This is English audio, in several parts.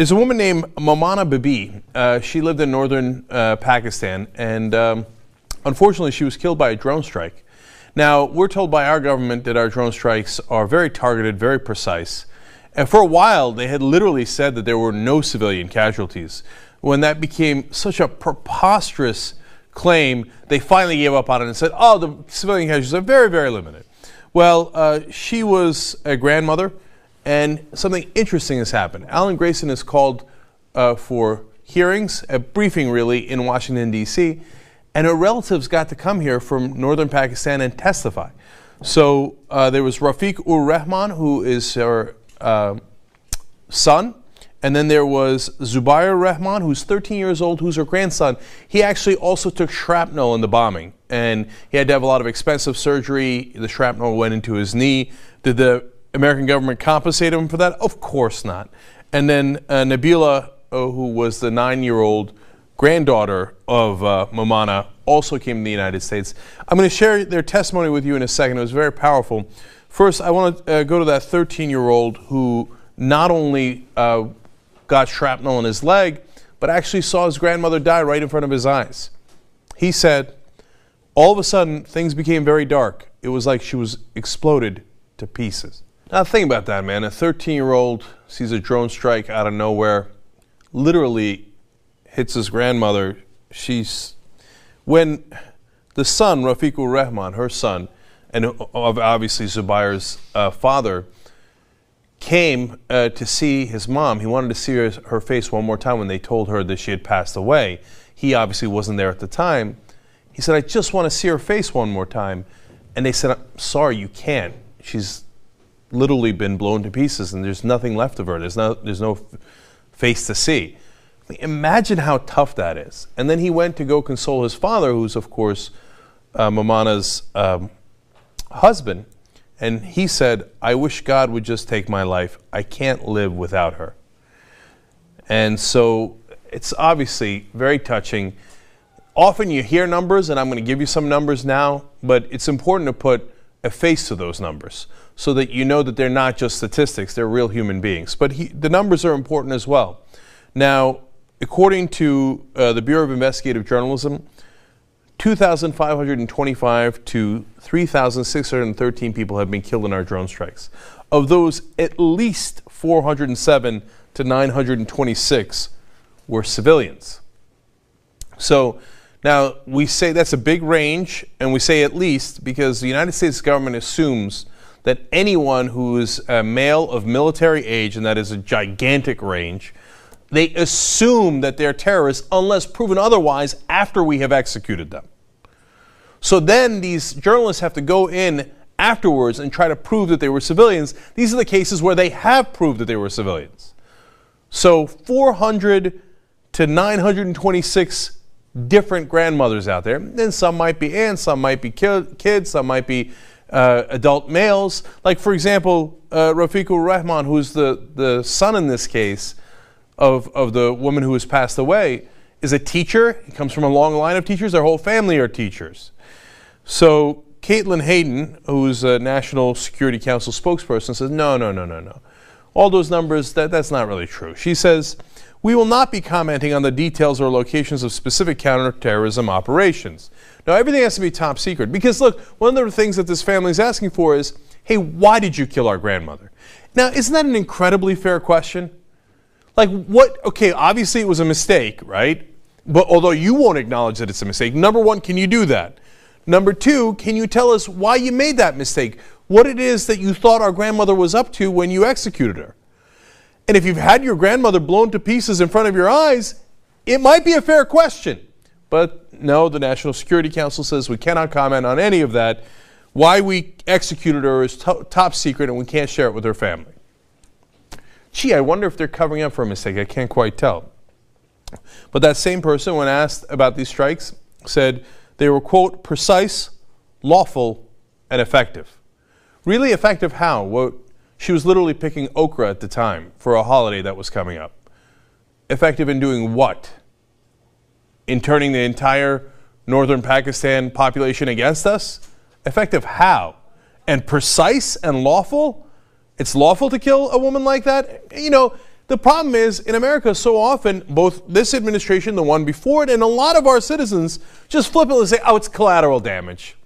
There's a woman named Momana Bibi. She lived in northern Pakistan, and unfortunately she was killed by a drone strike. Now, we're told by our government that our drone strikes are very targeted, very precise. And for a while, they had literally said that there were no civilian casualties. When that became such a preposterous claim, they finally gave up on it and said, oh, the civilian casualties are very, very limited. Well, she was a grandmother, and something interesting has happened. Alan Grayson is called for hearings, a briefing really, in Washington, D.C., and her relatives got to come here from northern Pakistan and testify. So there was Rafiq-ur-Rahman, who is her son, and then there was Zubair Rahman, who's 13 years old, who's her grandson. He actually also took shrapnel in the bombing, and he had to have a lot of expensive surgery. The shrapnel went into his knee. Did the American government compensate him for that? Of course not. And then Nabila, who was the 9-year-old granddaughter of Momana, also came to the United States. I'm going to share their testimony with you in a second. It was very powerful. First, I want to go to that 13-year-old who not only got shrapnel in his leg, but actually saw his grandmother die right in front of his eyes. He said, all of a sudden, things became very dark. It was like she was exploded to pieces. Now think about that, man. A 13-year-old sees a drone strike out of nowhere, literally hits his grandmother. When the son, Rafiq-ur-Rahman, her son, and obviously Zubair's father, came to see his mom, he wanted to see her face one more time when they told her that she had passed away. He obviously wasn't there at the time. He said, I just want to see her face one more time. And they said, I'm sorry, you can't. She's literally been blown to pieces and there's nothing left of her. There's no face to see. I mean, imagine how tough that is. And then he went to go console his father, who's of course Momana's husband, and he said, I wish God would just take my life. I can't live without her. And so it's obviously very touching. Often you hear numbers, and I'm going to give you some numbers now, but it's important to put a face to those numbers so that you know that they're not just statistics, they're real human beings. But the numbers are important as well. Now, according to the Bureau of Investigative Journalism, 2,525 to 3,613 people have been killed in our drone strikes. Of those, at least 407 to 926 were civilians. So now we say that's a big range, and we say at least because the United States government assumes that anyone who is a male of military age, and that is a gigantic range, they assume that they're terrorists unless proven otherwise after we have executed them. So then these journalists have to go in afterwards and try to prove that they were civilians. These are the cases where they have proved that they were civilians. So 400 to 926 different grandmothers out there. Then some might be aunts, some might be kids, some might be adult males. Like, for example, Rafiq-ur-Rahman, who's the son in this case of the woman who has passed away, is a teacher. He comes from a long line of teachers. Their whole family are teachers. So Caitlin Hayden, who's a National Security Council spokesperson, says, no. All those numbers, that's not really true. She says, we will not be commenting on the details or locations of specific counterterrorism operations. Now, everything has to be top secret. Because, look, one of the things that this family is asking for is, hey, why did you kill our grandmother? Now, isn't that an incredibly fair question? Like, what? Okay, obviously it was a mistake, right? But although you won't acknowledge that it's a mistake, number one, can you do that? Number two, can you tell us why you made that mistake? What it is that you thought our grandmother was up to when you executed her? And if you've had your grandmother blown to pieces in front of your eyes, it might be a fair question. But no, the National Security Council says we cannot comment on any of that. Why we executed her is top secret and we can't share it with her family. Gee, I wonder if they're covering up for a mistake. I can't quite tell. But that same person, when asked about these strikes, said they were, quote, precise, lawful, and effective. Really effective how? Well, she was literally picking okra at the time for a holiday that was coming up. Effective in doing what? In turning the entire northern Pakistan population against us? Effective how? And precise and lawful? It's lawful to kill a woman like that? You know, the problem is, in America, so often, both this administration, the one before it, and a lot of our citizens just flippantly say, oh, it's collateral damage.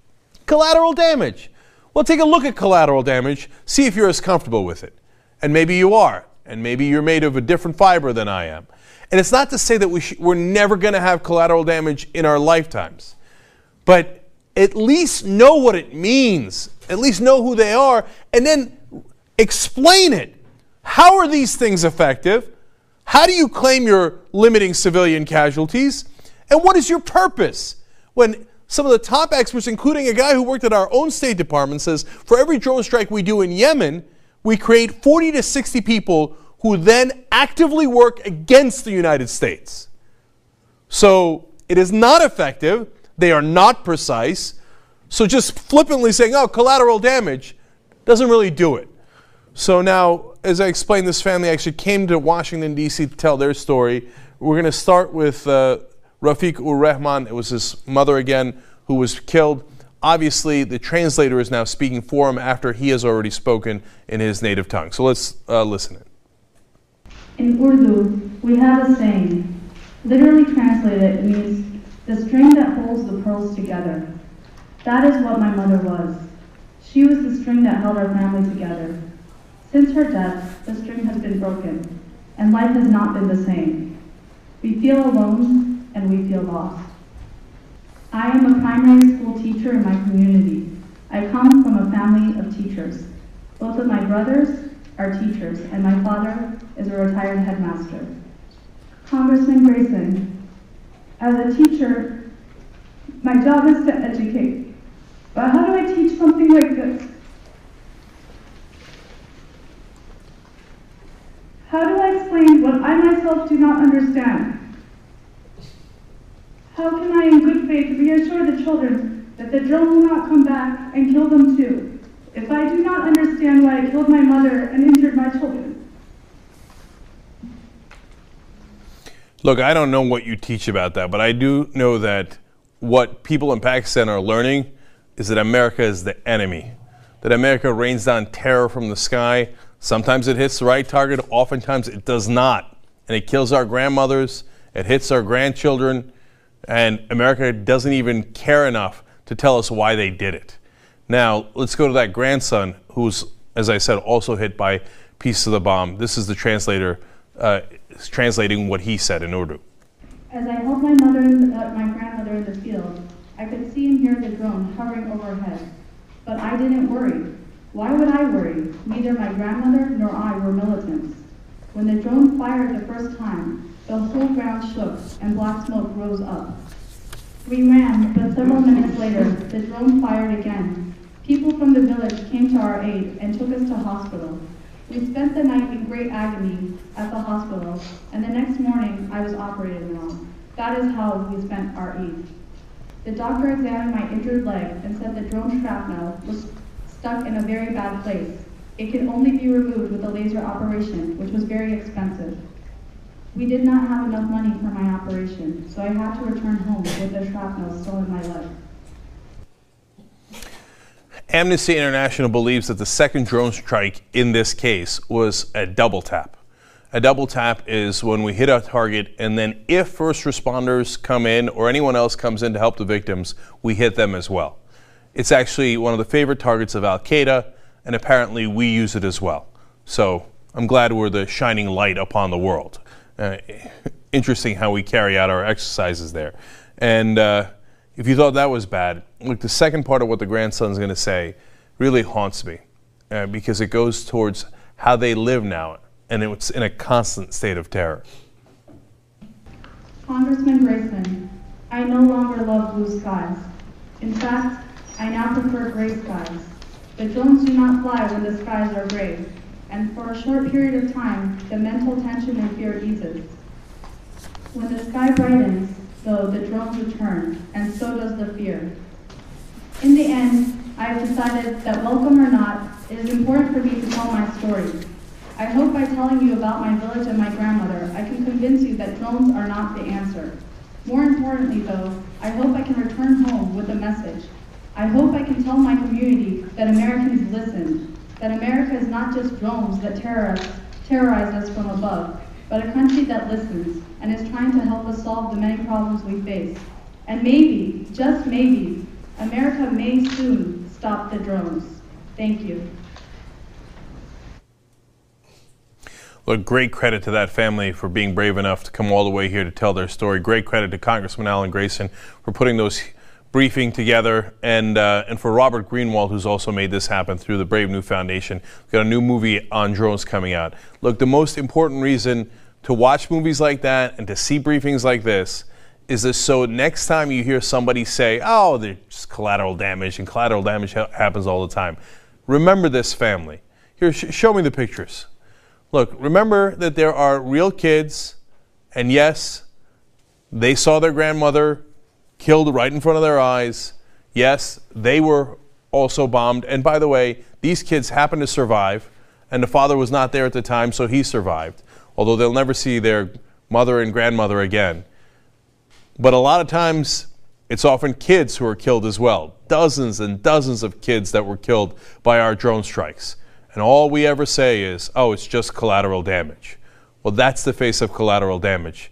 Collateral damage. Well, take a look at collateral damage, see if you're as comfortable with it. And maybe you are, and maybe you're made of a different fiber than I am. And it's not to say that we're never going to have collateral damage in our lifetimes. But at least know what it means, at least know who they are, and then explain it. How are these things effective? How do you claim you're limiting civilian casualties? And what is your purpose? When some of the top experts, including a guy who worked at our own State Department, says for every drone strike we do in Yemen, we create 40 to 60 people who then actively work against the United States. So it is not effective. They are not precise. So just flippantly saying, oh, collateral damage, doesn't really do it. So now, as I explained, this family actually came to Washington, D.C. to tell their story. We're going to start with Rafiq ur-Rahman. It was his mother again who was killed. Obviously, the translator is now speaking for him after he has already spoken in his native tongue. So let's listen in. In Urdu, we have a saying. Literally translated, it means the string that holds the pearls together. That is what my mother was. She was the string that held our family together. Since her death, the string has been broken, and life has not been the same. We feel alone, and we feel lost. I am a primary school teacher in my community. I come from a family of teachers. Both of my brothers are teachers, and my father is a retired headmaster. Congressman Grayson, as a teacher, my job is to educate. But how do I teach something like this? How do I explain what I myself do not understand? How can I, in good faith, reassure the children that the drone will not come back and kill them too, if I do not understand why I killed my mother and injured my children? Look, I don't know what you teach about that, but I do know that what people in Pakistan are learning is that America is the enemy, that America rains down terror from the sky. Sometimes it hits the right target, oftentimes it does not. And it kills our grandmothers, it hits our grandchildren, and America doesn't even care enough to tell us why they did it. Now, let's go to that grandson who's, as I said, also hit by pieces of the bomb. This is the translator translating what he said in Urdu. As I held my grandmother in the field, I could see and hear the drone hovering overhead. But I didn't worry. Why would I worry? Neither my grandmother nor I were militants. When the drone fired the first time, the whole ground shook and black smoke rose up. We ran, but several minutes later, the drone fired again. People from the village came to our aid and took us to hospital. We spent the night in great agony at the hospital, and the next morning I was operated on. That is how we spent our Eid. The doctor examined my injured leg and said the drone shrapnel was stuck in a very bad place. It could only be removed with a laser operation, which was very expensive. We did not have enough money for my operation, so I had to return home with the shrapnel still in my leg. Amnesty International believes that the second drone strike in this case was a double tap. A double tap is when we hit a target, and then if first responders come in or anyone else comes in to help the victims, we hit them as well. It's actually one of the favorite targets of Al-Qaeda, and apparently we use it as well. So I'm glad we're the shining light upon the world. Interesting how we carry out our exercises there. And if you thought that was bad, look, the second part of what the grandson's going to say really haunts me because it goes towards how they live now, and it's in a constant state of terror. Congressman Grayson, I no longer love blue skies. In fact, I now prefer gray skies. The drones do not fly when the skies are gray, and for a short period of time, the mental tension and fear eases. When the sky brightens, though, the drones return, and so does the fear. In the end, I have decided that welcome or not, it is important for me to tell my story. I hope by telling you about my village and my grandmother, I can convince you that drones are not the answer. More importantly, though, I hope I can return home with a message. I hope I can tell my community that Americans listen, that America is not just drones that terror us, terrorize us from above, but a country that listens and is trying to help us solve the many problems we face. And maybe, just maybe, America may soon stop the drones. Thank you. Look, great credit to that family for being brave enough to come all the way here to tell their story. Great credit to Congressman Alan Grayson for putting those briefing together, and for Robert Greenwald, who's also made this happen through the Brave New Foundation. We've got a new movie on drones coming out. Look, the most important reason to watch movies like that and to see briefings like this is this, so next time you hear somebody say, oh, there's just collateral damage, and collateral damage happens all the time, remember this family. Here, show me the pictures. Look, remember that there are real kids, and yes, they saw their grandmother killed right in front of their eyes. Yes, they were also bombed. And by the way, these kids happened to survive, and the father was not there at the time, so he survived, although they'll never see their mother and grandmother again. But a lot of times, it's often kids who are killed as well. Dozens and dozens of kids that were killed by our drone strikes. And all we ever say is, oh, it's just collateral damage. Well, that's the face of collateral damage.